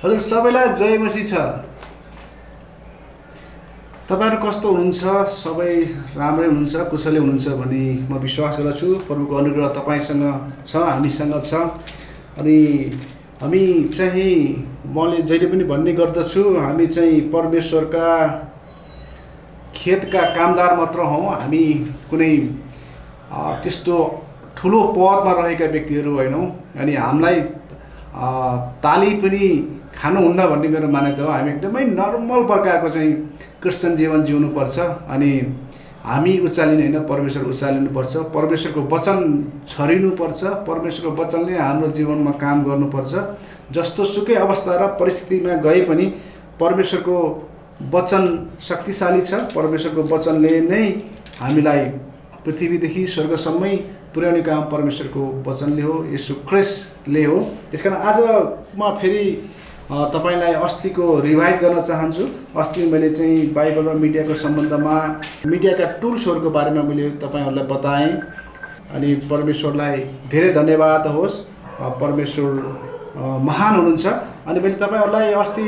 हजुर सबैलाई जय मसी छ। तपाईहरु कस्तो हुनुहुन्छ? सबै राम्रै हुनुहुन्छ, कुशलै हुनुहुन्छ भनी म विश्वास गर्दछु। प्रभुको अनुग्रह तपाईसँग छ, हामीसँग छ। अनि हामी चाहिँ मैले जहिले पनि भन्ने गर्दछु, हामी चाहिँ परमेश्वरका खेतका कामदार मात्र हौं। हामी कुनै त्यस्तो ठुलो पदमा रहेका व्यक्तिहरू होइनौं। अनि हामीलाई ताली पनि खानुहुन्न भन्ने मेरो मान्यता हो। हामी एकदमै नर्मल प्रकारको चाहिँ क्रिस्चियन जीवन जिउनुपर्छ। अनि हामी उचालिने होइन, परमेश्वर उचालिनुपर्छ। परमेश्वरको वचन छरिनुपर्छ। परमेश्वरको वचनले हाम्रो जीवनमा काम गर्नुपर्छ। जस्तो सुकै अवस्था र परिस्थितिमा गए पनि परमेश्वरको वचन शक्तिशाली छ। परमेश्वरको वचनले नै हामीलाई पृथ्वीदेखि स्वर्गसम्मै पुर्याउने काम परमेश्वरको वचनले हो, येशू ख्रीष्टले हो। त्यसकारण आज म फेरि तपाईलाई अस्तिको रिभाइज गर्न चाहन्छु। अस्ति मैले चाहिँ बाइबल र मिडियाको सम्बन्धमा मिडियाका टुल्सहरूको बारेमा मैले तपाईहरुलाई बताएँ। अनि परमेश्वरलाई धेरै धन्यवाद होस्। परमेश्वर महान हुनुहुन्छ। अनि मैले तपाईहरुलाई अस्ति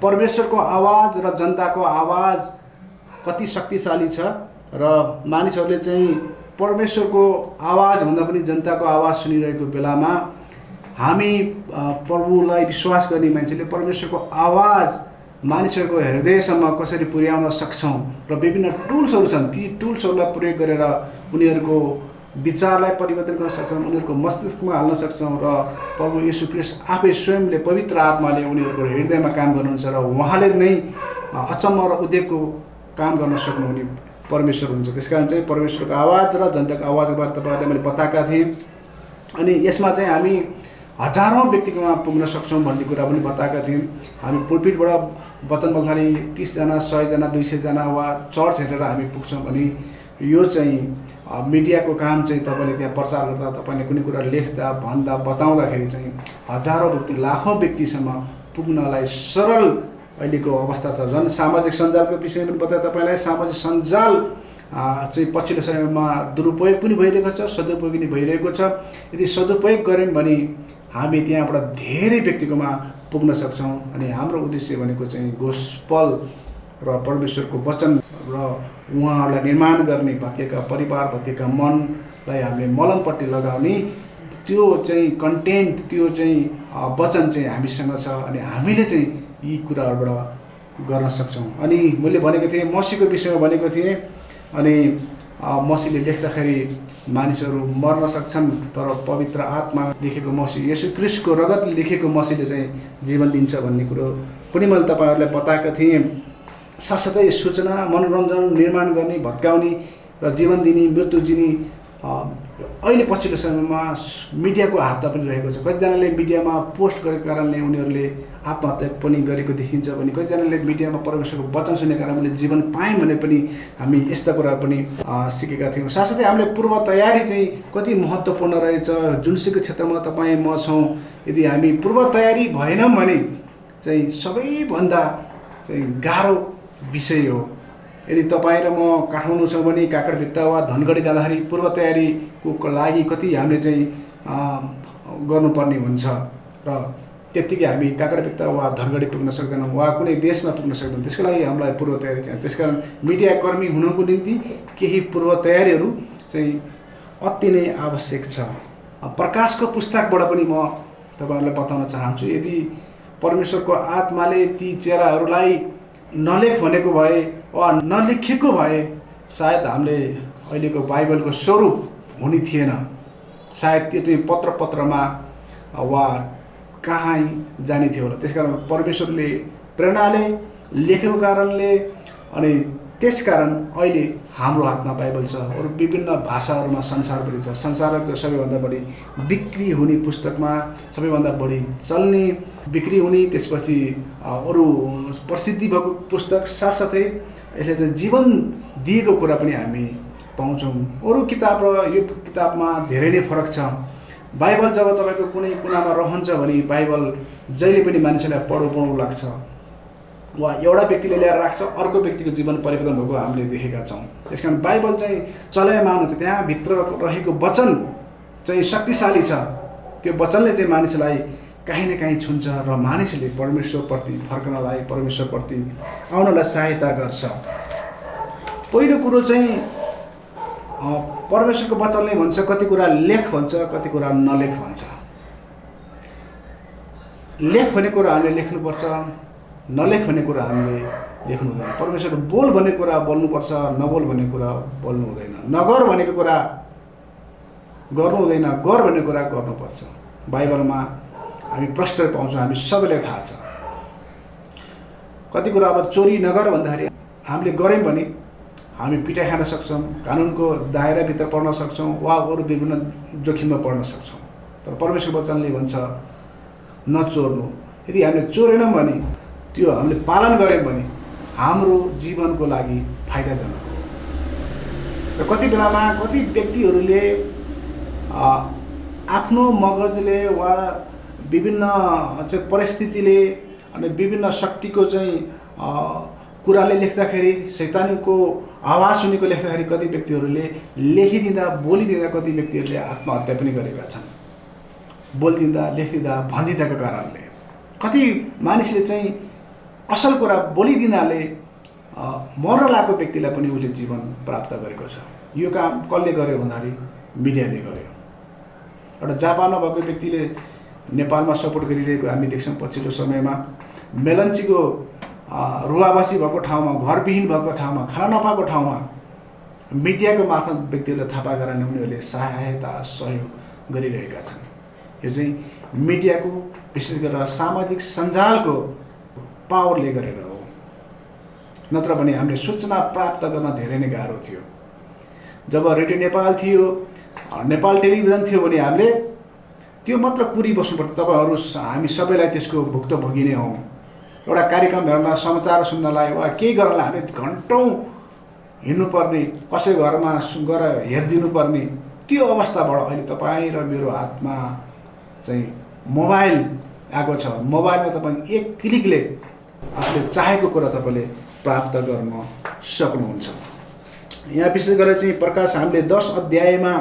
परमेश्वरको आवाज र जनताको आवाज कति शक्तिशाली छ र मानिसहरूले चाहिँ परमेश्वरको आवाज भन्दा पनि जनताको आवाज सुनिरहेको बेलामा हामी प्रभुलाई विश्वास गर्ने मान्छेले परमेश्वरको आवाज मानिसहरूको हृदयसम्म कसरी पुर्याउन सक्छौं र विभिन्न टुल्सहरू छन्। ती टुल्सहरूलाई प्रयोग गरेर उनीहरूको विचारलाई परिवर्तन गर्न सक्छौं, उनीहरूको मस्तिष्कमा हाल्न सक्छौं र प्रभु येशू ख्रीष्ट आफै स्वयंले पवित्र आत्माले उनीहरूको हृदयमा काम गर्नुहुन्छ र उहाँले नै अचम्म र उद्योगको काम गर्न सक्नुहुने परमेश्वर हुनुहुन्छ। त्यसकारण चाहिँ परमेश्वरको आवाज र जनताको आवाजबाट तपाईहरुलाई मैले बताएका थिएँ। अनि यसमा चाहिँ हामी हजारौं व्यक्तिकोमा पुग्न सक्छौं भन्ने कुरा पनि बताएका थियौं। हामी पुलपिटबाट वचन बोल्दाखेरि 30 जना, 100 जना, 200 जना वा चर्च हेरेर हामी पुग्छौं भने यो चाहिँ मिडियाको काम चाहिँ तपाईले त्यहाँ प्रचार गर्दा, तपाईले कुनै कुरा लेख्दा, भन्दा, बताउँदाखेरि चाहिँ हजारौं व्यक्ति, लाखौं व्यक्तिसम्म पुग्नलाई सरल अहिलेको अवस्था छ। झन् सामाजिक सञ्जालको विषयमा पनि बताए तपाईलाई। सामाजिक सञ्जाल चाहिँ पछिल्लो समयमा दुरुपयोग पनि भइरहेको छ, सदुपयोग पनि भइरहेको छ। यदि सदुपयोग गर्यौं भने हामी त्यहाँबाट धेरै व्यक्तिकोमा पुग्न सक्छौं। अनि हाम्रो उद्देश्य भनेको चाहिँ गोस्पल र परमेश्वरको वचन र उहाँहरूलाई निर्माण गर्ने, भत्केका परिवार, भत्केका मनलाई हामीले मलमपट्टि लगाउने त्यो चाहिँ कन्टेन्ट, त्यो चाहिँ वचन चाहिँ हामीसँग छ। अनि हामीले चाहिँ यी कुराहरूबाट गर्न सक्छौं। अनि मैले भनेको थिएँ, मसीको विषयमा भनेको थिएँ। अनि मसीले लेख्दाखेरि मानिसहरू मर्न सक्छन्, तर पवित्र आत्मा लेखेको मसी, येशू ख्रीष्टको रगतले लेखेको मसीले चाहिँ जीवन दिन्छ भन्ने कुरो पनि मैले तपाईहरुलाई बताएका थिएँ। साथसाथै सूचना, मनोरञ्जन निर्माण गर्ने, भत्काउने र जीवन दिने, मृत्यु दिने अहिले पछिल्लो समयमा मिडियाको हातमा पनि रहेको छ। कतिजनाले मिडियामा पोस्ट गरेको कारणले उनीहरूले आत्महत्या पनि गरेको देखिन्छ भने, कतिजनाले मिडियामा परमेश्वरको वचन सुनेको कारणले जीवन पाएँ भने पनि हामी यस्ता कुरा पनि सिकेका थियौँ। साथसाथै हामीले पूर्व तयारी चाहिँ कति महत्त्वपूर्ण रहेछ। जुनसुकै क्षेत्रमा तपाईँ म छौँ, यदि हामी पूर्व तयारी भएनौँ भने चाहिँ सबैभन्दा चाहिँ गाह्रो विषय हो। यदि तपाईँ र म काठमाडौँ छौँ भने काकरभित्ता वा धनगढी जाँदाखेरि पूर्व तयारीको लागि कति हामीले चाहिँ गर्नुपर्ने हुन्छ र त्यतिकै हामी काकरभित्ता वा धनगढी पुग्न सक्दैनौँ वा कुनै देशमा पुग्न सक्दैनौँ। त्यसको लागि हामीलाई पूर्व तयारी चाहिन्छ। त्यसकारण मिडियाकर्मी हुनको निम्ति केही पूर्व तयारीहरू चाहिँ अति नै आवश्यक छ। प्रकाशको पुस्तकबाट पनि म तपाईहरुलाई बताउन चाहन्छु। यदि परमेश्वरको आत्माले ती चेलाहरूलाई नलेख भनेको भए वा नलेखेको भए सायद हामीले अहिलेको बाइबलको स्वरूप हुने थिएन। सायद त्यो चाहिँ पत्रमा वा कहाँ जाने थियो होला। त्यसकारण परमेश्वरले प्रेरणाले लेखेको कारणले अनि त्यसकारण अहिले हाम्रो हातमा बाइबल छ। अरू विभिन्न भाषाहरूमा संसारभरि छ। संसारको सबैभन्दा बढी बिक्री हुने पुस्तकमा सबैभन्दा बढी चल्ने, बिक्री हुने, त्यसपछि अरू प्रसिद्धि भएको पुस्तक, साथसाथै यसले चाहिँ जीवन दिएको कुरा पनि हामी पाउँछौँ। अरू किताब र यो किताबमा धेरै नै फरक छ। बाइबल जब तपाईको कुनै कुनामा रहन्छ भने बाइबल जहिले पनि मानिसलाई पढ्नु लाग्छ वा एउटा व्यक्तिले ल्याएर राख्छ, अर्को व्यक्तिको जीवन परिवर्तन भएको हामीले देखेका छौँ। त्यसकारण बाइबल चाहिँ चलायमान हुन्छ। त्यहाँ भित्र रहेको वचन चाहिँ शक्तिशाली छ। त्यो वचनले चाहिँ मानिसलाई कहीँ न कहीँ छुन्छ र मानिसले परमेश्वरप्रति फर्कनलाई, परमेश्वरप्रति आउनलाई सहायता गर्छ। पहिलो कुरो चाहिँ परमेश्वरको वचनले भन्छ कति कुरा लेख भन्छ, कति कुरा नलेख भन्छ। लेख भन्ने कुरा हामीले लेख्नुपर्छ, नलेख भन्ने कुरा हामीले लेख्नु हुँदैन। परमेश्वरले बोल भन्ने कुरा बोल्नुपर्छ, नबोल भन्ने कुरा बोल्नु हुँदैन। नगर भनेको कुरा गर्नु हुँदैन, गर भन्ने कुरा गर्नुपर्छ। बाइबलमा हामी प्रष्ट पाउँछौँ, हामी सबैलाई थाहा छ। कति कुरा अब चोरी नगर भन्दाखेरि हामीले गऱ्यौँ भने हामी पिटाइ खान सक्छौँ, कानुनको दायराभित्र पर्न सक्छौँ वा अरू विभिन्न जोखिममा पर्न सक्छौँ। तर परमेश्वरको वचनले भन्छ नचोर्नु। यदि हामीले चोरेनौँ भने, त्यो हामीले पालन गऱ्यौँ भने हाम्रो जीवनको लागि फाइदाजनक हो। र कति बेलामा कति व्यक्तिहरूले आफ्नो मगजले वा विभिन्न चाहिँ परिस्थितिले अनि विभिन्न शक्तिको चाहिँ कुराले लेख्दाखेरि, शैतानको आवाज सुनेको लेख्दाखेरि कति व्यक्तिहरूले लेखिदिँदा, बोलिदिँदा कति व्यक्तिहरूले आत्महत्या पनि गरेका छन्। बोलिदिँदा, लेखिदिँदा, भनिदिँदाको कारणले कति मानिसले चाहिँ असल कुरा बोलिदिनाले मर्न लागेको व्यक्तिलाई पनि उसले जीवन प्राप्त गरेको छ। यो काम कसले गर्यो भन्दाखेरि मिडियाले गर्यो। एउटा जापानमा भएको व्यक्तिले नेपालमा सपोर्ट गरिरहेको हामी देख्छौँ। पछिल्लो समयमा मेलन्चीको रुवावासी भएको ठाउँमा, घरविहीन भएको ठाउँमा, खाना नपाएको ठाउँमा मिडियाको मार्फत व्यक्तिहरूले थाहा पाएका कारण उनीहरूले सहायता, सहयोग गरिरहेका छन्। यो चाहिँ मिडियाको, विशेष गरेर सामाजिक सञ्जालको पावरले गरेर हो। नत्र भने हामीले सूचना प्राप्त गर्न धेरै नै गाह्रो थियो। जब रेडियो नेपाल थियो, नेपाल टेलिभिजन थियो भने हामीले त्यो मात्र कुरी बस्नुपर्थ्यो। तपाईँहरू हामी सबैलाई त्यसको भुक्तभोगी नै हौँ। एउटा कार्यक्रम हेर्न, समाचार सुन्नलाई वा केही गर्नलाई हामीले घन्टौँ हिँड्नुपर्ने, कसैको घरमा गएर हेरिदिनुपर्ने त्यो अवस्थाबाट अहिले तपाईँ र मेरो हातमा चाहिँ मोबाइल आएको छ। मोबाइलमा तपाईँ एक क्लिकले आफूले चाहेको कुरा तपाईँले प्राप्त गर्न सक्नुहुन्छ। यहाँ विशेष गरेर चाहिँ प्रकाश हामीले 10 अध्यायमा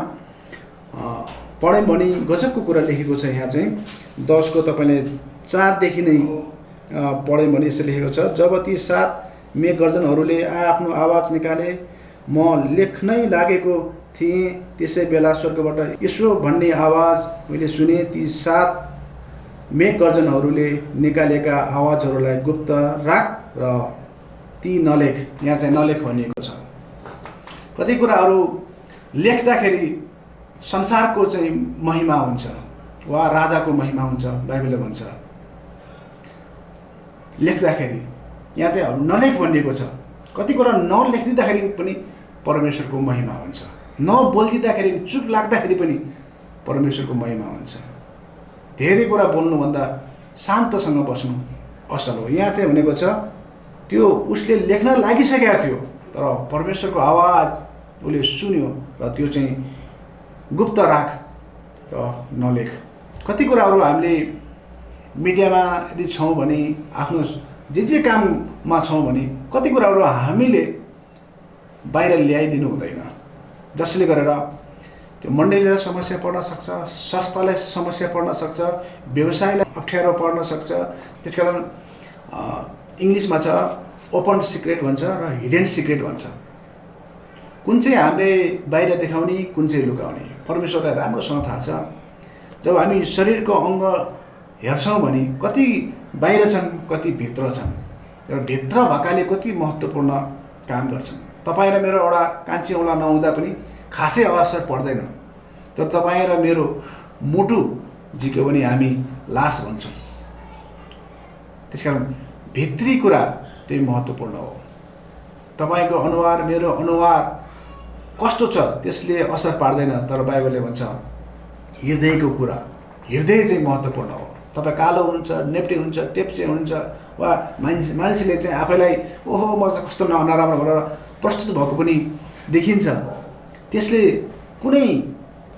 पढ्यौँ भने गजबको कुरा लेखेको छ। यहाँ चाहिँ 10 को तपाईँले 4 देखि नै पढ्यौँ भने यसो लेखेको छ, जब ती 7 मेघगर्जनहरूले आफ्नो आवाज निकाले, म लेख्नै लागेको थिएँ, त्यसै बेला स्वर्गबाट यसो भन्ने आवाज मैले सुने, ती 7 मेघगर्जनहरूले निकालेका आवाजहरूलाई गुप्त राख र ती नलेख। यहाँ चाहिँ नलेख भनिएको छ। कति कुराहरू लेख्दाखेरि संसारको चाहिँ महिमा हुन्छ वा राजाको महिमा हुन्छ, बाइबलले भन्छ। लेख्दाखेरि यहाँ चाहिँ नलेख भनिएको छ। कति कुरा नलेखिदिँदाखेरि पनि परमेश्वरको महिमा हुन्छ, नबोलिदिँदाखेरि, चुप लाग्दाखेरि पनि परमेश्वरको महिमा हुन्छ। धेरै कुरा बोल्नुभन्दा शान्तसँग बस्नु असल हो। यहाँ चाहिँ भनेको छ त्यो उसले लेख्न लागिसकेका थियो, तर परमेश्वरको आवाज उसले सुन्यो र त्यो चाहिँ गुप्त राख र नलेख। कति कुराहरू हामीले मिडियामा यदि छौँ भने, आफ्नो जे काममा छौँ भने कति कुराहरू हामीले बाहिर ल्याइदिनु हुँदैन, जसले गरेर त्यो मण्डलीलाई समस्या पर्न सक्छ, संस्थालाई समस्या पर्न सक्छ, व्यवसायलाई अप्ठ्यारो पर्न सक्छ। त्यसकारण इङ्ग्लिसमा छ ओपन सिक्रेट भन्छ र हिडन सिक्रेट भन्छ। कुन चाहिँ हामीले बाहिर देखाउने, कुन चाहिँ लुकाउने परमेश्वरलाई राम्रोसँग थाहा छ। जब हामी शरीरको अङ्ग हेर्छौँ भने कति बाहिर छन्, कति भित्र छन्, र भित्र भएकाले कति महत्त्वपूर्ण काम गर्छन्। तपाईँ र मेरो एउटा कान्छी औँला नहुँदा पनि खासै असर पर्दैन, तर तपाईँ र मेरो मुटु झिक्यो भने हामी लास भन्छौँ। त्यसकारण भित्री कुरा त्यही महत्त्वपूर्ण हो। तपाईँको अनुहार, मेरो अनुहार कस्तो छ त्यसले असर पार्दैन, तर बाइबलले भन्छ हृदयको कुरा, हृदय चाहिँ महत्त्वपूर्ण हो। तपाईँ कालो हुनुहुन्छ, नेप्टे हुन्छ, टेप्चे हुनुहुन्छ, वा मानिसले चाहिँ आफैलाई ओहो म चाहिँ कस्तो नराम्रो भनेर प्रस्तुत भएको पनि देखिन्छ, त्यसले कुनै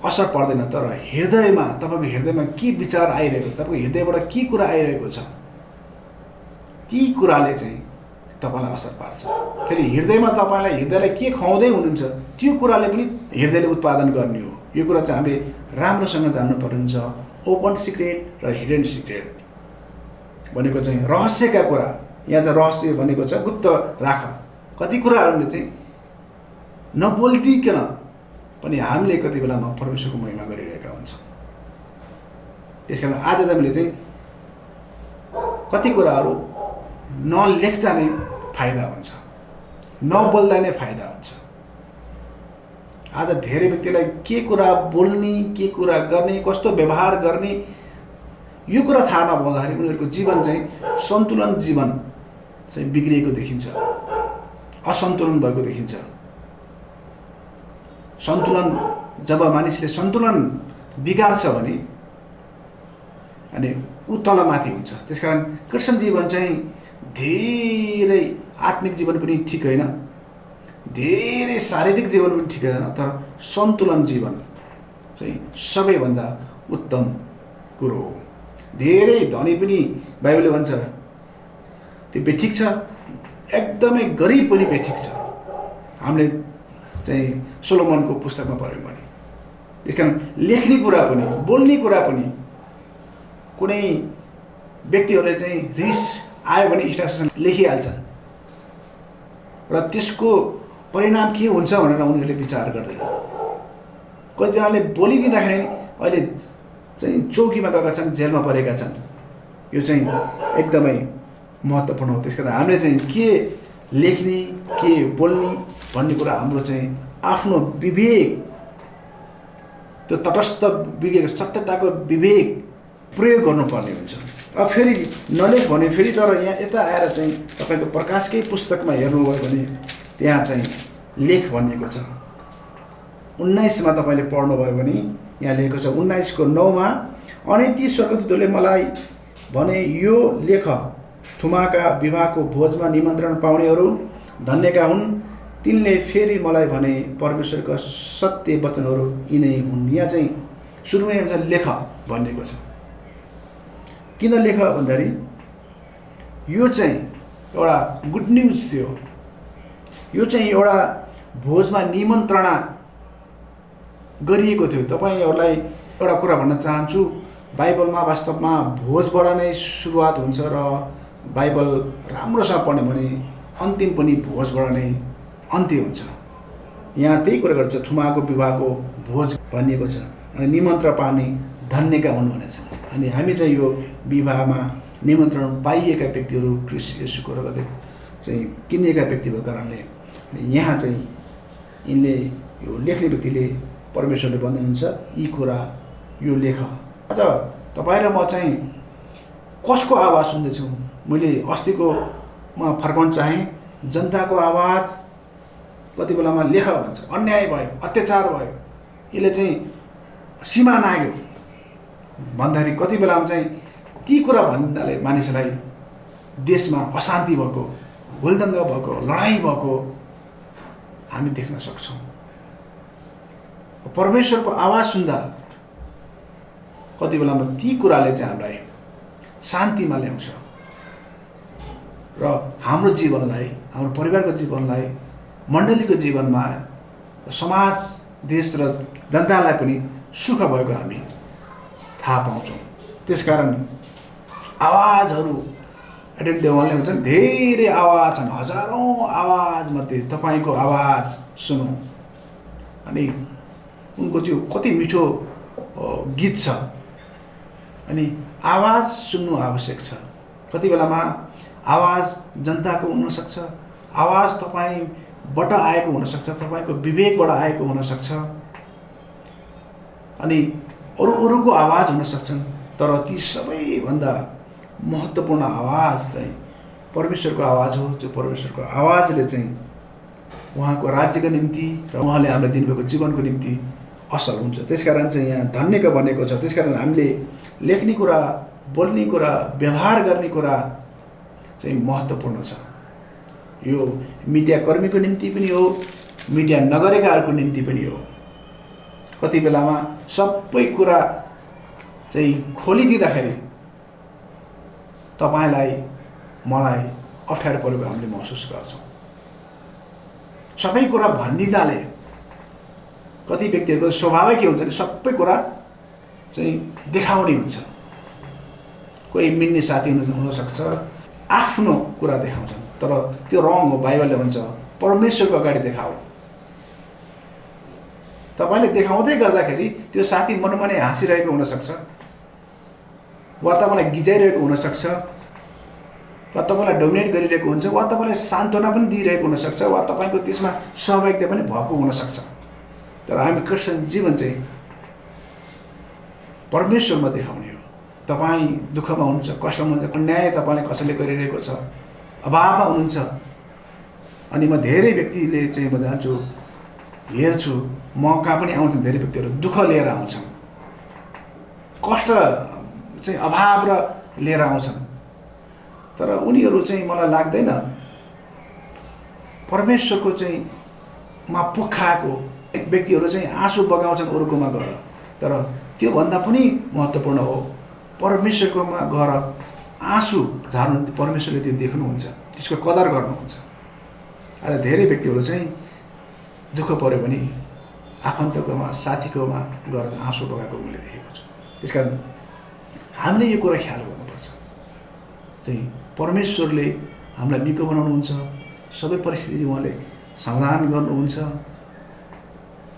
असर पर्दैन। तर हृदयमा, तपाईँको हृदयमा के विचार आइरहेको, तपाईँको हृदयबाट के कुरा आइरहेको छ, ती कुराले चाहिँ तपाईँलाई असर पार्छ। फेरि हृदयमा तपाईँलाई हृदयलाई के खुवाउँदै हुनुहुन्छ त्यो कुराले पनि हृदयले उत्पादन गर्ने हो। यो कुरा चाहिँ हामीले राम्रोसँग जान्नुपर्ने हुन्छ। ओपन सिक्रेट र हिडन सिक्रेट भनेको चाहिँ रहस्यका कुरा। यहाँ चाहिँ रहस्य भनेको छ गुप्त राख। कति कुराहरूले चाहिँ नबोलिदिकन पनि हामीले कति बेलामा परमेश्वरको महिमा गरिरहेका हुन्छौँ। त्यसकारण आज हामीले चाहिँ कति कुराहरू नलेख्दा नै फाइदा हुन्छ, नबोल्दा नै फाइदा हुन्छ। आज धेरै व्यक्तिलाई के कुरा बोल्ने, के कुरा गर्ने, कस्तो व्यवहार गर्ने यो कुरा थाहा नहुँदाखेरि उनीहरूको जीवन चाहिँ सन्तुलन जीवन चाहिँ बिग्रिएको देखिन्छ, असन्तुलन भएको देखिन्छ। सन्तुलन जब मानिसले सन्तुलन बिगार्छ भने अनि ऊ तलमाथि हुन्छ। त्यसकारण क्रिस्चियन जीवन चाहिँ धेरै आत्मिक जीवन पनि ठिक होइन, धेरै शारीरिक जीवन पनि ठिक होइन, तर सन्तुलन जीवन चाहिँ सबैभन्दा उत्तम कुरो हो। धेरै धनी पनि बाइबलले भन्छ त्यो बेठिक छ, एकदमै गरिब पनि बेठिक छ। हामीले चाहिँ सोलोमनको पुस्तकमा पढ्यौँ भने। त्यसकारण लेख्ने कुरा पनि, बोल्ने कुरा पनि कुनै व्यक्तिहरूले चाहिँ रिस आयो भने स्टेटसमा लेखिहाल्छन् र त्यसको परिणाम के हुन्छ भनेर उनीहरूले विचार गर्दैन। कतिजनाले बोलिदिँदाखेरि अहिले चाहिँ चौकीमा गएका छन्, जेलमा परेका छन्। यो चाहिँ एकदमै महत्त्वपूर्ण हो। त्यसकारण हामीले चाहिँ के लेख्ने, के बोल्ने भन्ने कुरा हाम्रो चाहिँ आफ्नो विवेक, त्यो तटस्थ विवेक, सत्यताको विवेक प्रयोग गर्नुपर्ने हुन्छ। अब फेरि नलेख भने फेरि तर यहाँ यता आएर चाहिँ तपाईँको प्रकाशकै पुस्तकमा हेर्नुभयो भने त्यहाँ चाहिँ लेख भनिएको छ। 19मा तपाईँले पढ्नुभयो भने यहाँ लेखेको छ 19:9 अनि ती स्वर्गदूतले मलाई भने यो लेख, थुमाका विवाहको भोजमा निमन्त्रण पाउनेहरू धन्यका हुन्, तिनले फेरि मलाई भने परमेश्वरका सत्य वचनहरू यिनै हुन्। यहाँ चाहिँ सुरुमै हुन्छ लेख भनिएको छ। किन लेख भन्दाखेरि यो चाहिँ एउटा गुड न्युज थियो। यो चाहिँ एउटा भोजमा निमन्त्रणा गरिएको थियो। तपाईँहरूलाई एउटा कुरा भन्न चाहन्छु, बाइबलमा वास्तवमा भोजबाट नै सुरुवात हुन्छ र बाइबल राम्रोसँग पढ्यो भने अन्तिम पनि भोजबाट नै अन्त्य हुन्छ। यहाँ त्यही कुरा गर्छ, थुमाको विवाहको भोज भनिएको छ अनि निमन्त्रण पाउने धन्यका हुन् भनेको छ। अनि हामी चाहिँ यो विवाहमा निमन्त्रण पाइएका व्यक्तिहरू, ख्रीष्ट येशूको रगतले चाहिँ किनिएका व्यक्ति भएको कारणले यहाँ चाहिँ यिनले यो लेख्ने व्यक्तिले परमेश्वरले भन्नुहुन्छ यी कुरा यो लेख। अझ तपाईँ र म चाहिँ कसको आवाज सुन्दैछौँ? मैले अस्तिकोमा फर्काउन चाहेँ, जनताको आवाज कति बेलामा लेख भन्छ, अन्याय भयो, अत्याचार भयो, यसले चाहिँ सीमा नाग्यो भन्दाखेरि कति बेलामा चाहिँ ती कुरा भन्नाले मानिसलाई देशमा अशान्ति भएको, हुलदङ्ग भएको, लडाइँ भएको हामी देख्न सक्छौँ। परमेश्वरको आवाज सुन्दा कति बेलामा ती कुराले चाहिँ हामीलाई शान्तिमा ल्याउँछ र हाम्रो जीवनलाई, हाम्रो परिवारको जीवनलाई, मण्डलीको जीवनमा, समाज, देश र जनतालाई पनि सुख भएको हामी थाहा पाउँछौँ। त्यसकारण आवाजहरू एडेम देवालले भन्छन् धेरै आवाज छन्, हजारौँ आवाजमध्ये तपाईँको आवाज सुनौँ। अनि उनको त्यो कति मिठो गीत छ। अनि आवाज सुन्नु आवश्यक छ। कति बेलामा आवाज जनताको हुनसक्छ, आवाज तपाईँबाट आएको हुनसक्छ, तपाईँको विवेकबाट आएको हुनसक्छ, अनि अरूको आवाज हुन सक्छन्। तर ती सबैभन्दा महत्त्वपूर्ण आवाज चाहिँ परमेश्वरको आवाज हो। त्यो परमेश्वरको आवाजले चाहिँ उहाँको राज्यको निम्ति र उहाँले हामीलाई दिनुभएको जीवनको निम्ति असल हुन्छ। त्यसकारण चाहिँ यहाँ धन्यको भनेको छ। त्यसकारण हामीले लेख्ने कुरा, बोल्ने कुरा, व्यवहार गर्ने कुरा चाहिँ महत्त्वपूर्ण छ। यो मिडिया कर्मीको निम्ति पनि हो, मिडिया नगरेकाहरूको निम्ति पनि हो। कति बेलामा सबै कुरा चाहिँ खोलिदिँदाखेरि तपाईँलाई, मलाई अप्ठ्यारो परेको हामीले महसुस गर्छौँ। सबै कुरा भनिदिँदाले कति व्यक्तिहरूको स्वभावै के हुन्छ भने सबै कुरा चाहिँ देखाउने हुन्छ। कोही मिल्ने साथी हुनसक्छ, आफ्नो कुरा देखाउँछन्, तर त्यो रङ हो। बाइबलले भन्छ परमेश्वरको अगाडि देखाऊ। तपाईँले देखाउँदै गर्दाखेरि त्यो साथी मनमनै हाँसिरहेको हुनसक्छ, वा तपाईँलाई गिजाइरहेको हुनसक्छ, वा तपाईँलाई डोमिनेट गरिरहेको हुन्छ, वा तपाईँलाई सान्त्वना पनि दिइरहेको हुनसक्छ, वा तपाईँको त्यसमा सहभागिता पनि भएको हुनसक्छ। तर हामी क्रिस्चियन जीवन चाहिँ परमेश्वरमा देखाउने हो। तपाईँ दुःखमा हुनुहुन्छ, कष्टमा हुनुहुन्छ, अन्याय तपाईँलाई कसैले गरिरहेको छ, अभावमा हुनुहुन्छ, अनि म धेरै व्यक्तिले चाहिँ म जान्छु, हेर्छु, म कहाँ पनि आउँछन् धेरै व्यक्तिहरू दुःख लिएर आउँछन्, कष्ट चाहिँ अभाव र लिएर आउँछन्। तर उनीहरू चाहिँ मलाई लाग्दैन परमेश्वरको चाहिँ मा पोखाएको व्यक्तिहरू चाहिँ आँसु बगाउँछन् अरूकोमा गएर। तर त्योभन्दा पनि महत्त्वपूर्ण हो परमेश्वरकोमा गएर आँसु झार्नु। परमेश्वरले त्यो देख्नुहुन्छ, त्यसको कदर गर्नुहुन्छ। अहिले धेरै व्यक्तिहरू चाहिँ दुःख पऱ्यो भने आफन्तकोमा, साथीकोमा गएर आँसु बगाएको मैले देखेको छु। त्यसकारण हामीले यो कुरा ख्याल गर्नुपर्छ चाहिँ परमेश्वरले हामीलाई निको बनाउनुहुन्छ, सबै परिस्थिति उहाँले समाधान गर्नुहुन्छ।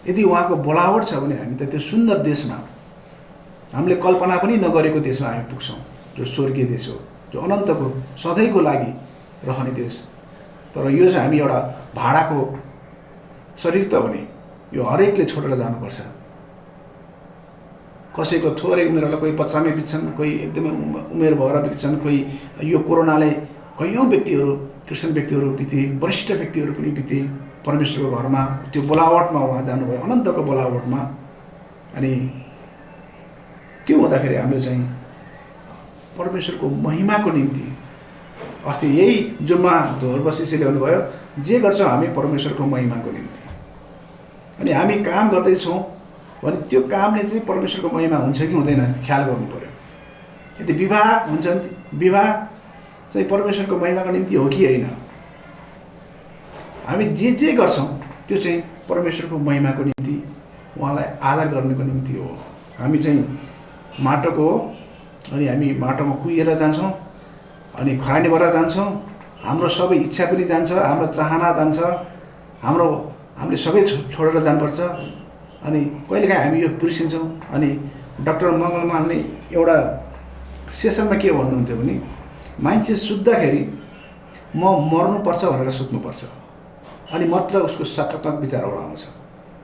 यदि उहाँको बोलावट छ भने हामी त त्यो सुन्दर देशमा, हामीले कल्पना पनि नगरेको देशमा हामी पुग्छौँ, जो स्वर्गीय देश हो, जो अनन्तको सधैँको लागि रहने देश। तर यो चाहिँ हामी एउटा भाडाको शरीर त हो नि, यो हरेकले छोडेर जानुपर्छ। कसैको थोरै उमेरलाई कोही 50मै बित्छन्, कोही एकदमै उमेर भएर बित्छन्, कोही यो कोरोनाले कयौँ व्यक्तिहरू, क्रिस्चियन व्यक्तिहरू बिते, वरिष्ठ व्यक्तिहरू पनि बिते परमेश्वरको घरमा, त्यो बोलावटमा उहाँ जानुभयो, अनन्तको बोलावटमा। अनि त्यो हुँदाखेरि हामीले चाहिँ परमेश्वरको महिमाको निम्ति, अस्ति यही जुम्मा धोरबसिसीले भन्नुभयो, जे गर्छौँ हामी परमेश्वरको महिमाको निम्ति। अनि हामी काम गर्दैछौँ भने त्यो कामले चाहिँ परमेश्वरको महिमा हुन्छ कि हुँदैन ख्याल गर्नु पर्यो। यदि विवाह हुन्छ भने विवाह चाहिँ परमेश्वरको महिमाको निम्ति हो कि होइन। हामी जे गर्छौँ त्यो चाहिँ परमेश्वरको महिमाको निम्ति, उहाँलाई आदर गर्नुको निम्ति हो। हामी चाहिँ माटोको हो, अनि हामी माटोमा कुहिएर जान्छौँ, अनि खरानी भएर जान्छौँ। हाम्रो सबै इच्छा पनि जान्छ, हाम्रो चाहना जान्छ, हामीले सबै छोडेर जानुपर्छ। अनि कहिलेकाहीँ हामी यो बिर्सिन्छौँ। अनि डाक्टर मङ्गलमानले एउटा सेसनमा के भन्नुहुन्थ्यो भने, मान्छे सुत्दाखेरि म मर्नुपर्छ भनेर सुत्नुपर्छ, अनि मात्र उसको सकारात्मक विचारहरू आउँछ।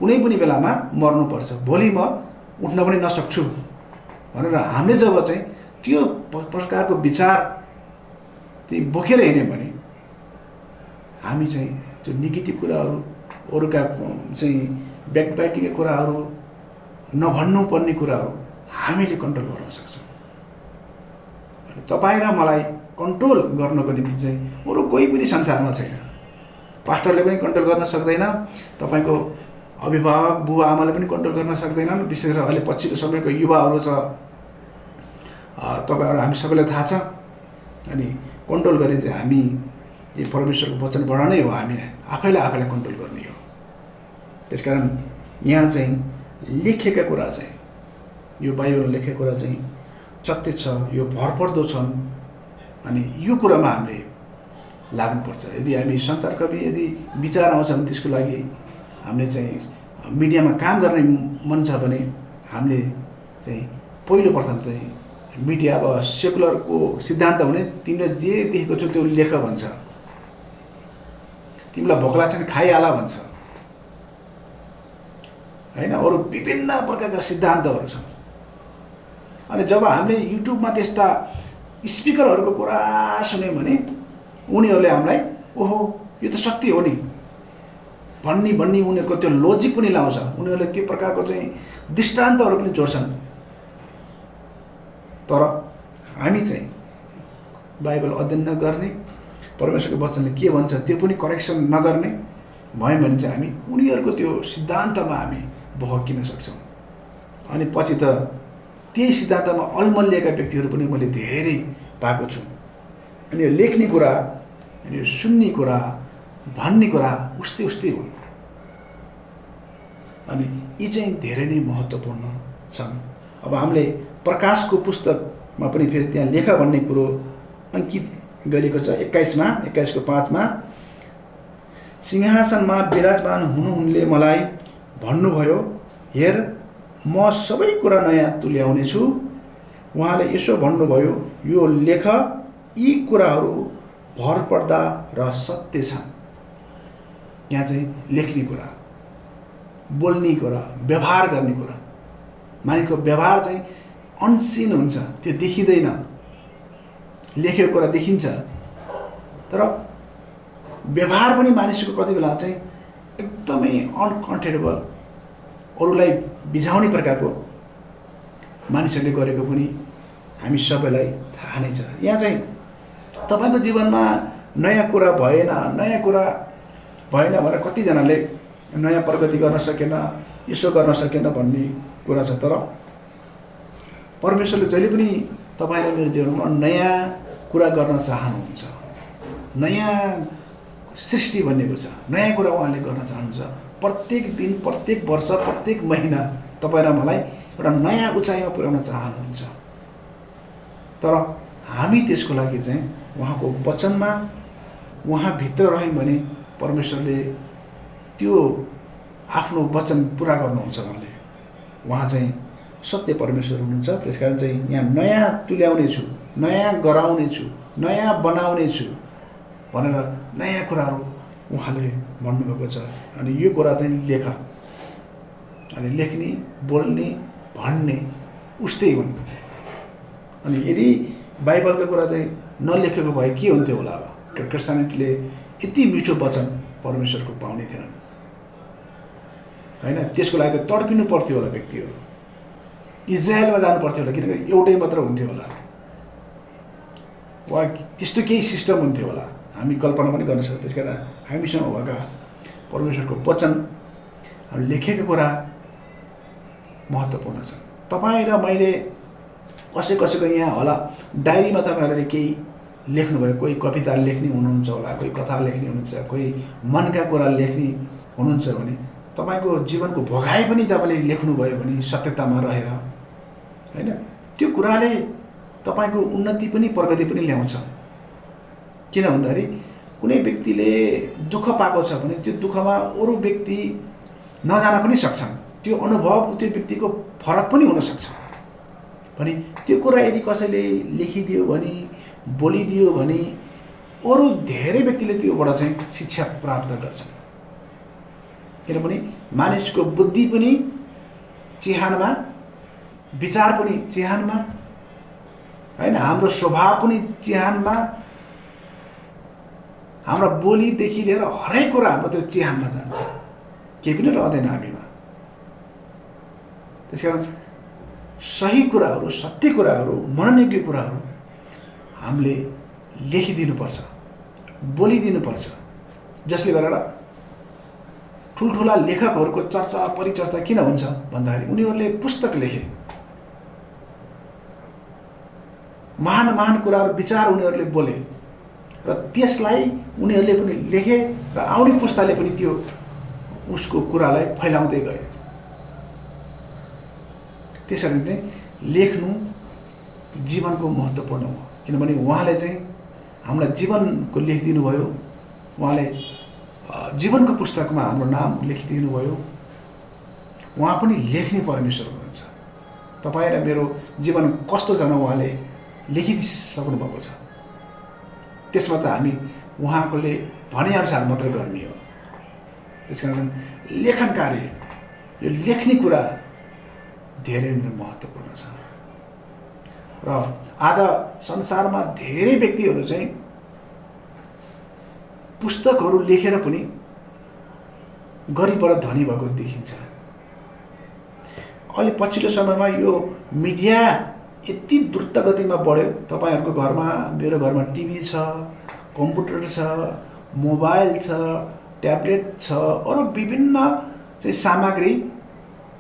कुनै पनि बेलामा मर्नुपर्छ, भोलि म उठ्न पनि नसक्छु भनेर हामीले जब चाहिँ त्यो प्रकारको विचार चाहिँ बोकेर हिँड्यौँ भने हामी चाहिँ त्यो नेगेटिभ कुराहरू, अरूका चाहिँ ब्याकबाइटिङका कुराहरू, नभन्नुपर्ने कुराहरू हामीले कन्ट्रोल गर्न सक्छौँ। अनि तपाईँ र मलाई कन्ट्रोल गर्नको निम्ति चाहिँ अरू कोही पनि संसारमा छैन। पास्टरले पनि कन्ट्रोल गर्न सक्दैन, तपाईँको अभिभावक बुबा आमाले पनि कन्ट्रोल गर्न सक्दैनन्। विशेष गरेर अहिले पछिल्लो समयको युवाहरू छ, तपाईँहरू हामी सबैलाई थाहा छ। अनि कन्ट्रोल गर्ने चाहिँ हामी यो परमेश्वरको वचनबाट नै हो, हामी आफैलाई कन्ट्रोल गर्ने हो। त्यसकारण यहाँ चाहिँ लेखेका कुरा चाहिँ, यो बाइबलमा लेखेको कुरा चाहिँ सत्य छ, यो भरपर्दो छन्। अनि यो कुरामा हामीले लाग्नुपर्छ। यदि हामी संसारकवि यदि विचार आउँछ भने त्यसको लागि हामीले चाहिँ मिडियामा काम गर्ने मन छ भने हामीले चाहिँ पहिलो प्रथम चाहिँ मिडिया अब सेकुलरको सिद्धान्त भने तिमीले जे देखेको छौ त्यो लेख भन्छ, तिमीलाई भोक लाग्छ भने खाइहाल भन्छ हैन। अरू विभिन्न प्रकारका सिद्धान्तहरू छन्। अनि जब हामीले युट्युबमा त्यस्ता स्पिकरहरूको कुरा सुन्यौँ भने उनीहरूले हामीलाई ओहो यो त सत्य हो नि भन्ने उनीहरूको त्यो लोजिक पनि लाउँछ। उनीहरूले त्यो प्रकारको चाहिँ दृष्टान्तहरू पनि जोड्छन्। तर हामी चाहिँ बाइबल अध्ययन नगर्ने, परमेश्वरको वचनले के भन्छ त्यो पनि करेक्सन नगर्ने भयो भने चाहिँ हामी उनीहरूको त्यो सिद्धान्तमा हामी बहकिन सक्छौँ। अनि पछि त त्यही सिद्धान्तमा अलमलिएका व्यक्तिहरू पनि मैले धेरै पाएको छु। अनि यो लेख्ने कुरा, अनि यो सुन्ने कुरा, भन्ने कुरा उस्तै हुन्। अनि यी चाहिँ धेरै नै महत्त्वपूर्ण छन्। अब हामीले प्रकाशको पुस्तकमा पनि फेरि त्यहाँ लेख भन्ने कुरो अङ्कित गरिएको छ 21को 5मा सिंहासनमा विराजमान हुनुहुनेले मलाई भन्नुभयो, हेर म सबै कुरा नयाँ तुल्याउनेछु। उहाँले यसो भन्नुभयो, यो लेख, यी कुराहरू भरपर्दा र सत्य छन्। यहाँ चाहिँ लेख्ने कुरा, बोल्ने कुरा, व्यवहार गर्ने कुरा, मानिसको व्यवहार चाहिँ अनसिन हुन्छ, त्यो देखिँदैन। लेखेको कुरा देखिन्छ तर व्यवहार पनि मानिसको कति बेला चाहिँ एकदमै अनकम्फर्टेबल, अरूलाई बिझाउने प्रकारको मानिसहरूले गरेको पनि हामी सबैलाई थाहा नै छ। यहाँ चाहिँ तपाईँको जीवनमा नयाँ कुरा भएन भनेर कतिजनाले नयाँ प्रगति गर्न सकेन, यसो गर्न सकेन भन्ने कुरा छ। तर परमेश्वरले जहिले पनि तपाईँ र मेरो जीवनमा नयाँ कुरा गर्न चाहनुहुन्छ। नयाँ सृष्टि बनेको छ, नयाँ कुरा उहाँले गर्न चाहनुहुन्छ। प्रत्येक दिन, प्रत्येक वर्ष, प्रत्येक महिना तपाईँ र मलाई एउटा नयाँ उचाइमा पुर्याउन चाहनुहुन्छ। तर हामी त्यसको लागि चाहिँ उहाँको वचनमा उहाँभित्र रह्यौँ भने परमेश्वरले त्यो आफ्नो वचन पुरा गर्नुहुन्छ। उहाँ चाहिँ सत्य परमेश्वर हुनुहुन्छ। त्यसकारण चाहिँ यहाँ नयाँ तुल्याउनेछु, नयाँ गराउनेछु, नयाँ बनाउनेछु भनेर नयाँ कुराहरू उहाँले भन्नुभएको छ। अनि यो कुरा चाहिँ लेख, अनि लेख्ने, बोल्ने, भन्ने उस्तै हुन्। अनि यदि बाइबलको कुरा चाहिँ नलेखेको भए के हुन्थ्यो होला? अब क्रिस्चियनिटीले यति मिठो वचन परमेश्वरको पाउने थिएनन् होइन। त्यसको लागि त तड्पिनु पर्थ्यो होला व्यक्तिहरू, इजरायलमा जानु पर्थ्यो होला, किनकि एउटै मात्र हुन्थ्यो होला, वा त्यस्तो केही सिस्टम हुन्थ्यो होला, हामी कल्पना पनि गर्न सक्छौँ। त्यसकारण हामीसँग भएका परमेश्वरको वचन, लेखेको कुरा महत्त्वपूर्ण छ। तपाईँ र मैले कसैको यहाँ होला डायरीमा तपाईँहरूले केही लेख्नुभयो, कोही कविता लेख्ने हुनुहुन्छ होला, कोही कथा लेख्ने हुनुहुन्छ, कोही मनका कुरा लेख्ने हुनुहुन्छ भने तपाईँको जीवनको भोगाइ पनि तपाईँले लेख्नुभयो भने सत्यतामा रहेर होइन, त्यो कुराले तपाईँको उन्नति पनि प्रगति पनि ल्याउँछ। किन भन्दाखेरि कुनै व्यक्तिले दुःख पाएको छ भने त्यो दुःखमा अरू व्यक्ति नजान पनि सक्छन्, त्यो अनुभव त्यो व्यक्तिको फरक पनि हुनसक्छ। भने त्यो कुरा यदि कसैले लेखिदियो भने, बोलिदियो भने अरू धेरै व्यक्तिले त्योबाट चाहिँ शिक्षा प्राप्त गर्छन्। किनभने मानिसको बुद्धि पनि चिहानमा, विचार पनि चिहानमा होइन, हाम्रो स्वभाव पनि चिहानमा, हाम्रो बोलीदेखि लिएर हरेक कुरा हाम्रो त्यो चिहानमा जान्छ, केही पनि रहँदैन हामीमा। त्यसकारण सही कुराहरू, सत्य कुराहरू, मननयोग्य कुराहरू हामीले लेखिदिनुपर्छ, बोलिदिनुपर्छ। जसले गरेर ठुल्ठुला लेखकहरूको चर्चा परिचर्चा किन हुन्छ भन्दाखेरि उनीहरूले पुस्तक लेखे, महान महान कुराहरू, विचार उनीहरूले बोले र त्यसलाई उनीहरूले पनि लेखे र आउने पुस्ताले पनि त्यो उसको कुरालाई फैलाउँदै गए। त्यसरी चाहिँ लेख्नु जीवनको महत्त्वपूर्ण हो। किनभने उहाँले चाहिँ हामीलाई जीवनको लेखिदिनु भयो, उहाँले जीवनको पुस्तकमा हाम्रो नाम लेखिदिनु भयो। उहाँ पनि लेख्ने परमेश्वर हुनुहुन्छ। तपाईँ र मेरो जीवन कस्तो छ उहाँले लेखिदिइसक्नु भएको छ। त्यसमा त हामी उहाँकोले भनेअनुसार मात्र गर्ने हो। त्यसकारण लेखन कार्य, यो लेख्ने कुरा धेरै नै महत्त्वपूर्ण छ। र आज संसारमा धेरै व्यक्तिहरू चाहिँ पुस्तकहरू लेखेर पनि गरिबबाट धनी भएको देखिन्छ। अहिले पछिल्लो समयमा यो मिडिया यति द्रुत गतिमा बढ्यो। तपाईँहरूको घरमा, मेरो घरमा टिभी छ, कम्प्युटर छ, मोबाइल छ, ट्याब्लेट छ, अरू विभिन्न चाहिँ सामग्री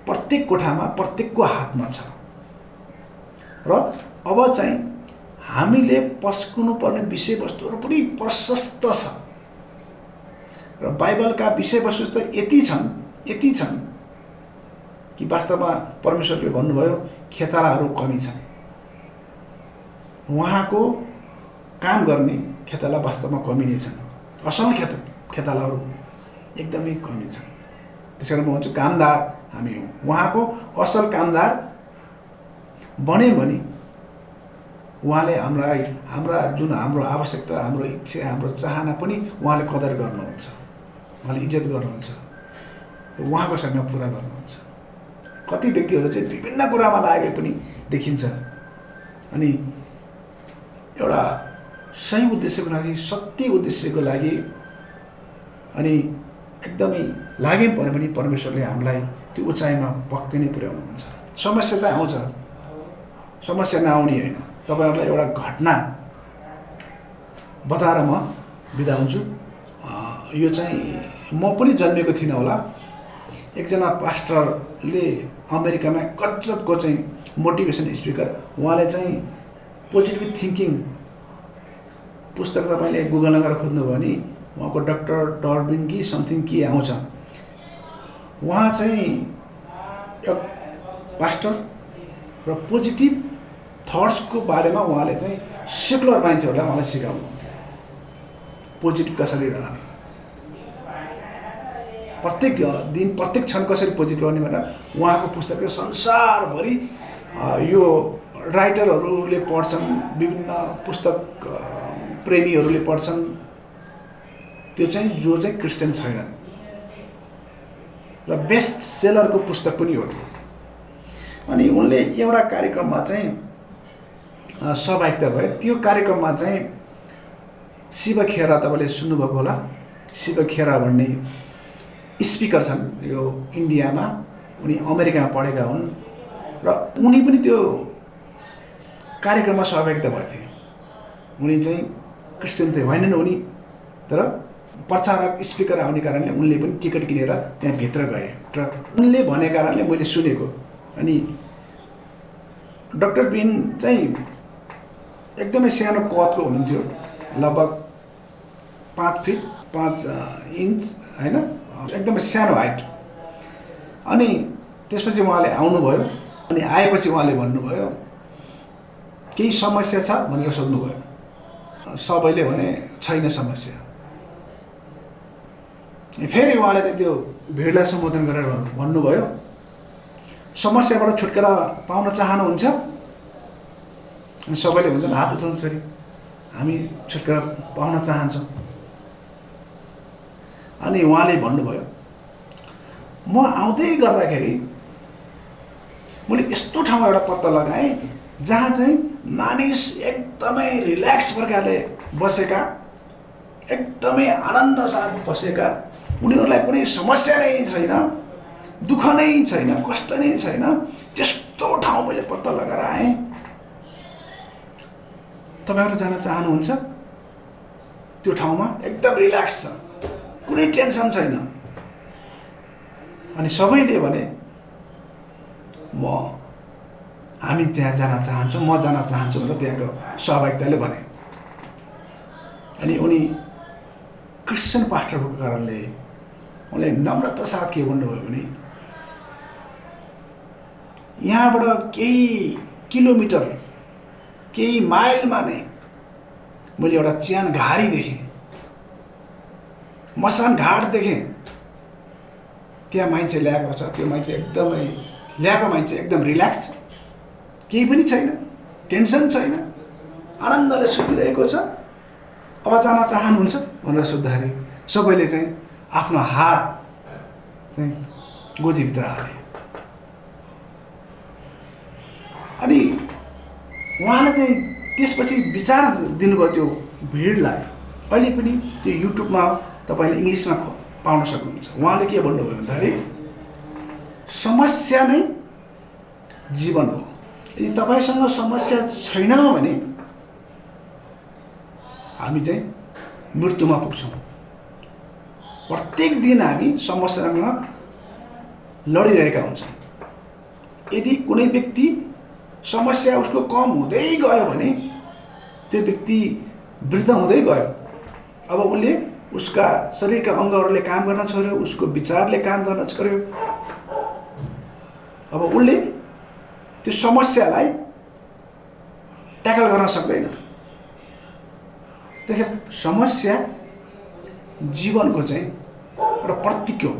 प्रत्येक कोठामा, प्रत्येकको हातमा छ। र अब चाहिँ हामीले पस्किनु पर्ने विषयवस्तुहरू पनि प्रशस्त छ र बाइबलका विषयवस्तु त यति छन् कि कि वास्तवमा परमेश्वरले भन्नुभयो खेतालाहरू कमी छन्, उहाँको काम गर्ने खेताला वास्तवमा कमी नै छन्, असल खेतालाहरू एकदमै कमी छन्। त्यसकारण म भन्छु कामदार हामी हौँ, उहाँको असल कामदार बन्यौँ भने उहाँले हाम्रा जुन हाम्रो आवश्यकता, हाम्रो इच्छा, हाम्रो चाहना पनि उहाँले कदर गर्नुहुन्छ, उहाँले इज्जत गर्नुहुन्छ, उहाँको सँग पुरा गर्नुहुन्छ। कति व्यक्तिहरू चाहिँ विभिन्न कुरामा लागे पनि देखिन्छ, अनि एउटा सही उद्देश्यको लागि, सत्य उद्देश्यको लागि अनि एकदमै लागेन पऱ्यो भने परमेश्वरले हामीलाई त्यो उचाइमा पक्कै नै पुर्याउनुहुन्छ। समस्या त आउँछ, समस्या नआउने होइन। तपाईँहरूलाई एउटा घटना बताएर म बिदा हुन्छु। यो चाहिँ म पनि जन्मेको थिइनँ होला। एकजना पास्टरले अमेरिकामा गजबको चाहिँ मोटिभेसन स्पिकर, उहाँले चाहिँ पोजिटिभ थिङ्किङ पुस्तक तपाईँले गुगलमा गएर खोज्नुभयो भने उहाँको डक्टर डर्बिन कि समथिङ के आउँछ। उहाँ चाहिँ एक पास्टर र पोजिटिभ थट्सको बारेमा उहाँले चाहिँ सेकुलर मान्छेहरूलाई उहाँलाई सिकाउनुहुन्छ पोजिटिभ कसरी रहने, प्रत्येक दिन प्रत्येक क्षण कसरी पोजिटिभ रहने भनेर उहाँको पुस्तकले संसारभरि यो राइटरहरूले पढ्छन्, विभिन्न पुस्तक प्रेमीहरूले पढ्छन्, त्यो चाहिँ जो चाहिँ क्रिस्चियन छैनन्, र बेस्ट सेलरको पुस्तक पनि हो त्यो। अनि उनले एउटा कार्यक्रममा चाहिँ सहभागिता भए। त्यो कार्यक्रममा चाहिँ शिव खेरा, तपाईँले सुन्नुभएको होला, शिव खेरा भन्ने स्पिकर छन्, यो इन्डियामा, उनी अमेरिकामा पढेका हुन् र उनी पनि त्यो कार्यक्रममा सहभागिता भएथे। उनी चाहिँ क्रिस्चियन चाहिँ होइनन् उनी, तर प्रचारक स्पिकर आउने कारणले उनले पनि टिकट किनेर त्यहाँ भित्र गए र उनले भने कारणले मैले सुनेको। अनि डक्टर बिन चाहिँ एकदमै सानो कदको हुनुहुन्थ्यो, लगभग 5 फिट 5 इन्च होइन, एकदमै सानो हाइट। अनि त्यसपछि उहाँले आउनुभयो, अनि आएपछि उहाँले भन्नुभयो केही समस्या छ भनेर सोध्नुभयो। सबैले भने छैन समस्या। फेरि उहाँले चाहिँ त्यो भिडलाई सम्बोधन गरेर भन्नुभयो समस्याबाट छुटकारा पाउन चाहनुहुन्छ? अनि सबैले भन्छन् हात उठाउनु छोरी, हामी छुटकारा पाउन चाहन्छौँ। अनि उहाँले भन्नुभयो म आउँदै गर्दाखेरि मैले यस्तो ठाउँमा एउटा पत्ता लगाएँ जहाँ चाहिँ मानिस एकदमै रिल्याक्स प्रकारले बसेका, एकदमै आनन्द साथ बसेका, उनीहरूलाई कुनै समस्या नै छैन, दुःख नै छैन, कष्ट नै छैन, त्यस्तो ठाउँ मैले पत्ता लगाएर आएँ। तपाईँहरू जान चाहनुहुन्छ? त्यो ठाउँमा एकदम रिल्याक्स छ, कुनै टेन्सन छैन। अनि सबैले भने हामी त्यहाँ जान चाहन्छौँ, म जान चाहन्छु भनेर त्यहाँको सहभागिताले भने। अनि उनी क्रिस्चियन पास्टर भएको कारणले उनले नम्रता साथ के भन्नुभयो भने यहाँबाट केही किलोमिटर, केही माइलमा नै मैले एउटा च्यान घारी देखेँ, मसान घाट देखेँ। त्यहाँ मान्छे ल्याएको छ, त्यो मान्छे एकदमै ल्याएको मान्छे एकदम रिल्याक्स छ, केही पनि छैन, टेन्सन छैन, आनन्दले सुतिरहेको छ। अब जान चाहनुहुन्छ भनेर सोद्धाखेरि सबैले चाहिँ आफ्नो हात चाहिँ गोजीभित्र हाले। अनि उहाँले चाहिँ त्यसपछि विचार दिनुभयो त्यो भिडलाई। अहिले पनि त्यो युट्युबमा तपाईँले इङ्ग्लिसमा पाउन सक्नुहुन्छ। उहाँले के भन्नुभयो भन्दाखेरि समस्या नै जीवन हो। यदि तपाईँसँग समस्या छैन भने हामी चाहिँ मृत्युमा पुग्छौँ। प्रत्येक दिन हामी समस्यासँग लडिरहेका हुन्छौँ। यदि कुनै व्यक्ति समस्या उसको कम हुँदै गयो भने त्यो व्यक्ति वृद्ध हुँदै गयो। अब उसले उसका शरीरका अङ्गहरूले काम गर्न छोड्यो, उसको विचारले काम गर्न छोड्यो, अब उसले त्यो समस्यालाई ट्याकल गर्न सक्दैन। त्यसैले समस्या जीवनको चाहिँ एउटा प्रतीक हो।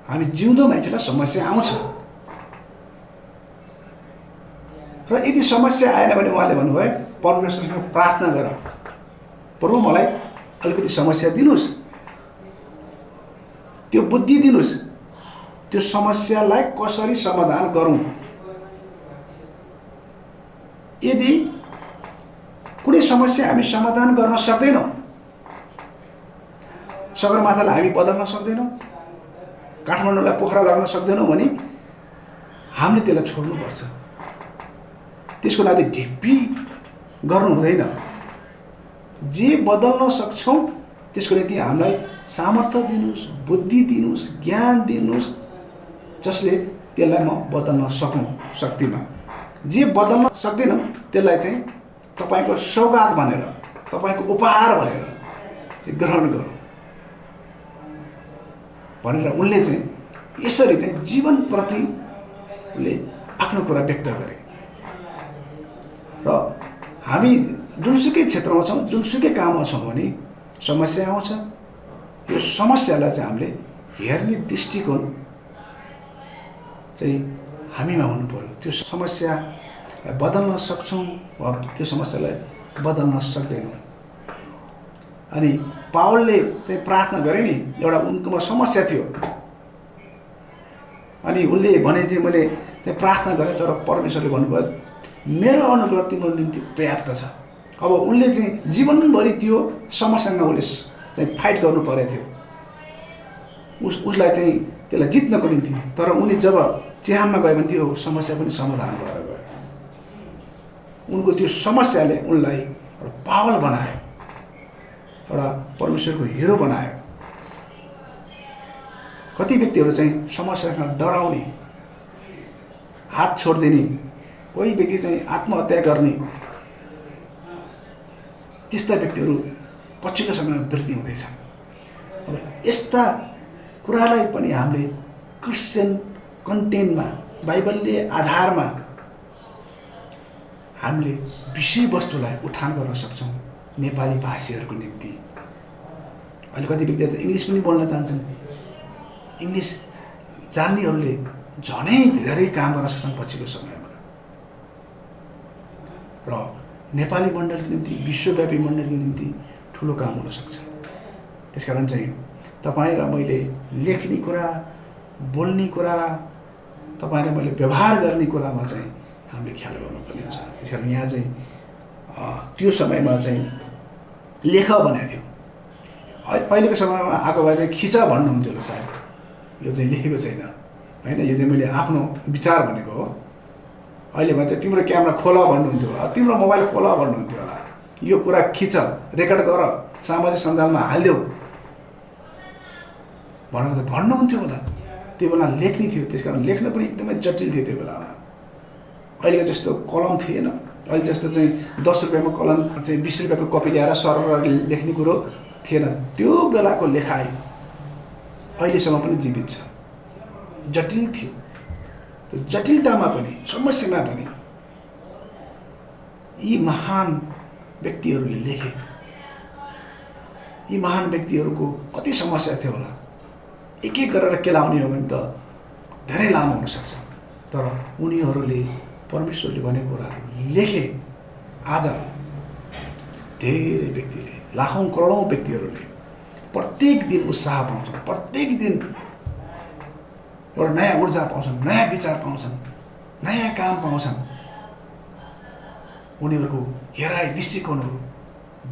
हामी जिउँदो मान्छेलाई समस्या आउँछ र यदि समस्या आएन भने उहाँले भन्नुभयो परमेश्वरसँग प्रार्थना गर, प्रभु मलाई अलिकति समस्या दिनुहोस्, त्यो बुद्धि दिनुहोस्, त्यो समस्यालाई कसरी समाधान गरौँ। यदि कुनै समस्या हामी समाधान गर्न सक्दैनौँ, सगरमाथालाई हामी बदल्न सक्दैनौँ, काठमाडौँलाई पोखरा लाग्न सक्दैनौँ भने हामीले त्यसलाई छोड्नुपर्छ। त्यसको लागि ढिप्पी गर्नु हुँदैन। जे बदल्न सक्छौँ त्यसको निम्ति हामीलाई सामर्थ्य दिनुहोस्, बुद्धि दिनुहोस्, ज्ञान दिनुहोस्, जसले त्यसलाई म बदल्न सकौँ शक्तिमा। जे बदल्न सक्दैनौँ त्यसलाई चाहिँ तपाईँको सौगात भनेर, तपाईँको उपहार भनेर चाहिँ ग्रहण गरौँ भनेर उनले चाहिँ यसरी चाहिँ जीवनप्रति उनले आफ्नो कुरा व्यक्त गरे। र हामी जुनसुकै क्षेत्रमा छौँ, जुनसुकै काममा छौँ भने समस्या आउँछ। यो समस्यालाई चाहिँ हामीले हेर्ने दृष्टिकोण चाहिँ हामीमा हुनु पर्यो। त्यो समस्या बदल्न सक्छौँ वा त्यो समस्यालाई बदल्न सक्दैनौँ। अनि पावलले चाहिँ प्रार्थना गरे नि, एउटा उनकोमा समस्या थियो अनि उनले भने चाहिँ मैले चाहिँ प्रार्थना गरेँ तर परमेश्वरले भन्नुभयो मेरो अनुग्रह तिम्रो निम्ति पर्याप्त छ। अब उनले चाहिँ जीवनभरि त्यो समस्यासँग उसले चाहिँ फाइट गर्नु परेको थियो उसलाई चाहिँ त्यसलाई जित्नको निम्ति। तर उनी जब चिहानमा गयो भने त्यो समस्या पनि समाधान भएर गयो। उनको त्यो समस्याले उनलाई एउटा पावल बनायो, एउटा परमेश्वरको हिरो बनायो। कति व्यक्तिहरू चाहिँ समस्यासँग डराउने, हात छोडिदिने, कोही व्यक्ति चाहिँ आत्महत्या गर्ने, त्यस्ता व्यक्तिहरू पछिल्लो समयमा वृद्धि हुँदैछन्। अब यस्ता कुरालाई पनि हामीले क्रिस्चियन कन्टेन्टमा, बाइबलले आधारमा हामीले विषयवस्तुलाई उठान गर्न सक्छौँ नेपाली भाषीहरूको निम्ति। अहिले कति व्यक्तिहरू त इङ्ग्लिस पनि बोल्न चाहन्छन्। इङ्ग्लिस जान्नेहरूले झनै धेरै काम गर्न सक्छन् पछिल्लो समयमा। र नेपाली मण्डलको निम्ति, विश्वव्यापी मण्डलको निम्ति ठुलो काम हुन सक्छ। त्यसकारण चाहिँ तपाईँ र मैले लेख्ने कुरा, बोल्ने कुरा, तपाईँ र मैले व्यवहार गर्ने कुरामा चाहिँ हामीले ख्याल गर्नुपर्ने हुन्छ। त्यसकारण यहाँ चाहिँ त्यो समयमा चाहिँ लेख भनेको थियो, अहिलेको समयमा आएको भए चाहिँ खिच भन्नुहुन्थ्यो होला सायद। यो चाहिँ लेखेको छैन होइन, यो चाहिँ मैले आफ्नो विचार भनेको हो। अहिले भन्छ तिम्रो क्यामेरा खोला भन्नुहुन्थ्यो होला, तिम्रो मोबाइल खोला भन्नुहुन्थ्यो होला, यो कुरा खिच, रेकर्ड गर, सामाजिक सञ्जालमा हालिदेऊ भनेर त भन्नुहुन्थ्यो होला। त्यो बेला लेख्ने थियो, त्यसकारण लेख्न पनि एकदमै जटिल थियो त्यो बेलामा। अहिलेको जस्तो कलम थिएन, अहिले जस्तो चाहिँ 10 रुपियाँमा कलम चाहिँ 20 रुपियाँको कपी ल्याएर सरर लेख्ने कुरो थिएन। त्यो बेलाको लेखाइ अहिलेसम्म पनि जीवित छ। जटिल थियो, त्यो जटिलतामा पनि, समस्यामा पनि यी महान व्यक्तिहरूले लेखे। यी महान व्यक्तिहरूको कति समस्या थियो होला। एक एक गरेर केलाउने हो भने त धेरै लामो हुनसक्छ। तर उनीहरूले परमेश्वरले भनेको कुराहरू लेखे। आज धेरै व्यक्तिले, लाखौँ करोडौँ व्यक्तिहरूले प्रत्येक दिन उत्साह पाउँछन्, प्रत्येक दिन एउटा नयाँ ऊर्जा पाउँछन्, नयाँ विचार पाउँछन्, नयाँ काम पाउँछन्। उनीहरूको हेराइ, दृष्टिकोणहरू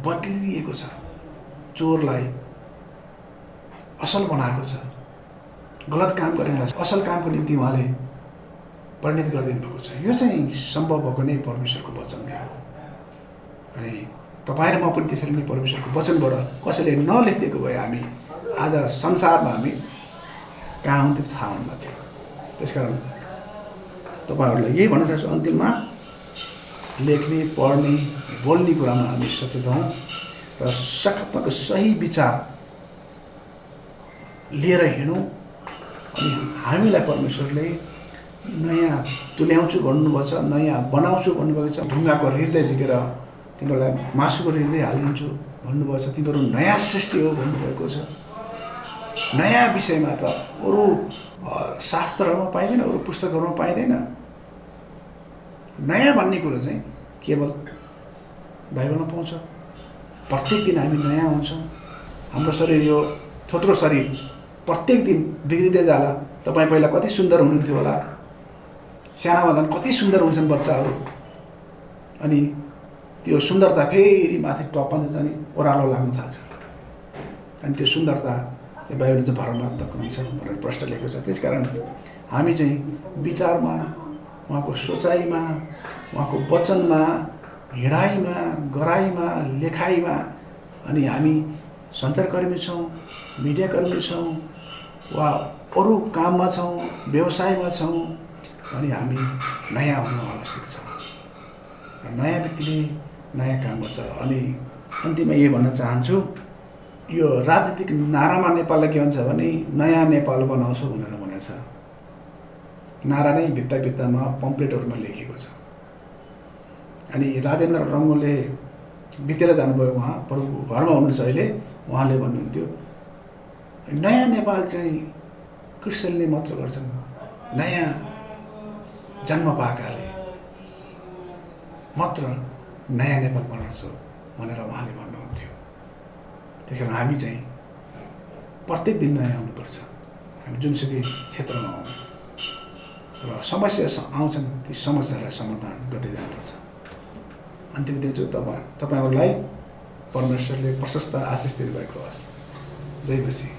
बदलिदिएको छ। चोरलाई असल बनाएको छ, गलत काम गर्नेलाई असल कामको निम्ति उहाँले परिणत गरिदिनु भएको छ। यो चाहिँ सम्भव भएको नै परमेश्वरको वचन नै हो। अनि तपाईँ र म पनि त्यसरी नै परमेश्वरको वचनबाट कसैले नलेखिदिएको भए हामी आज संसारमा हामी कहाँ हुन्थ्यो थाहा हुन्न थियो। त्यसकारण तपाईँहरूलाई यही भन्न चाहन्छु, अन्तिममा लेख्ने, पढ्ने, बोल्ने कुरामा हामी सचेत हौँ र सकारात्मक सही विचार लिएर हिँडौँ अनि हामीलाई परमेश्वरले नयाँ तुल्याउँछु भन्नुभएको छ, नयाँ बनाउँछु भन्नुभएको छ। ढुङ्गाको हृदय झिकेर तिमीहरूलाई मासुको हृदय हालिदिन्छु भन्नुभएको छ। तिमीहरू नयाँ सृष्टि हो भन्नुभएको छ। नयाँ विषयमा त अरू शास्त्रहरूमा पाइँदैन, अरू पुस्तकहरूमा पाइँदैन। नयाँ भन्ने कुरो चाहिँ केवल बाइबलमा पाउँछ। प्रत्येक दिन हामी नयाँ हुन्छौँ। हाम्रो शरीर, यो थोत्रो शरीर प्रत्येक दिन बिग्रिँदै जाला। तपाईँ पहिला कति सुन्दर हुनुहुन्थ्यो होला, सानामा झन् कति सुन्दर हुन्छन् बच्चाहरू, अनि त्यो सुन्दरता फेरि माथि टप्पन जान्छ अनि ओह्रालो लाग्न थाल्छ। अनि त्यो सुन्दरता चाहिँ बाइबलले चाहिँ भरमात्मक हुन्छ भनेर प्रश्न लेखेको छ। त्यसकारण हामी चाहिँ विचारमा, उहाँको सोचाइमा, उहाँको वचनमा, हिँडाइमा, गराइमा, लेखाइमा, अनि हामी सञ्चारकर्मी छौँ, मिडियाकर्मी छौँ, वा अरू काममा छौँ, व्यवसायमा छौँ, अनि हामी नयाँ हुनु आवश्यक छ। र नयाँ व्यक्तिले नयाँ काम गर्छ। अनि अन्तिममा ये भन्न चाहन्छु, यो राजनीतिक नारामा नेपाललाई के भन्छ भने नयाँ नेपाल बनाउँछु भनेर भनेको छ। नारा नै भित्ता भित्तामा पम्पलेटहरूमा लेखिएको छ। अनि राजेन्द्र रङ्गोले बितेर जानुभयो, उहाँ प्रभुको घरमा हुनुहुन्छ अहिले। उहाँले भन्नुहुन्थ्यो नयाँ नेपाल चाहिँ क्रिस्चियनले मात्र गर्छन्, नयाँ जन्म पाएकाले मात्र नयाँ नेपाल बनाउँछु भनेर उहाँले भन्नुहुन्थ्यो। त्यस कारण हामी चाहिँ प्रत्येक दिन नयाँ हुनुपर्छ। हामी जुनसुकै क्षेत्रमा हौँ र समस्या आउँछन्, ती समस्यालाई समाधान गर्दै जानुपर्छ। अन्तिम दिन चाहिँ तपाईँहरूलाई परमेश्वरले प्रशस्त आशिष दिनुभएको होस्। जय मसीह।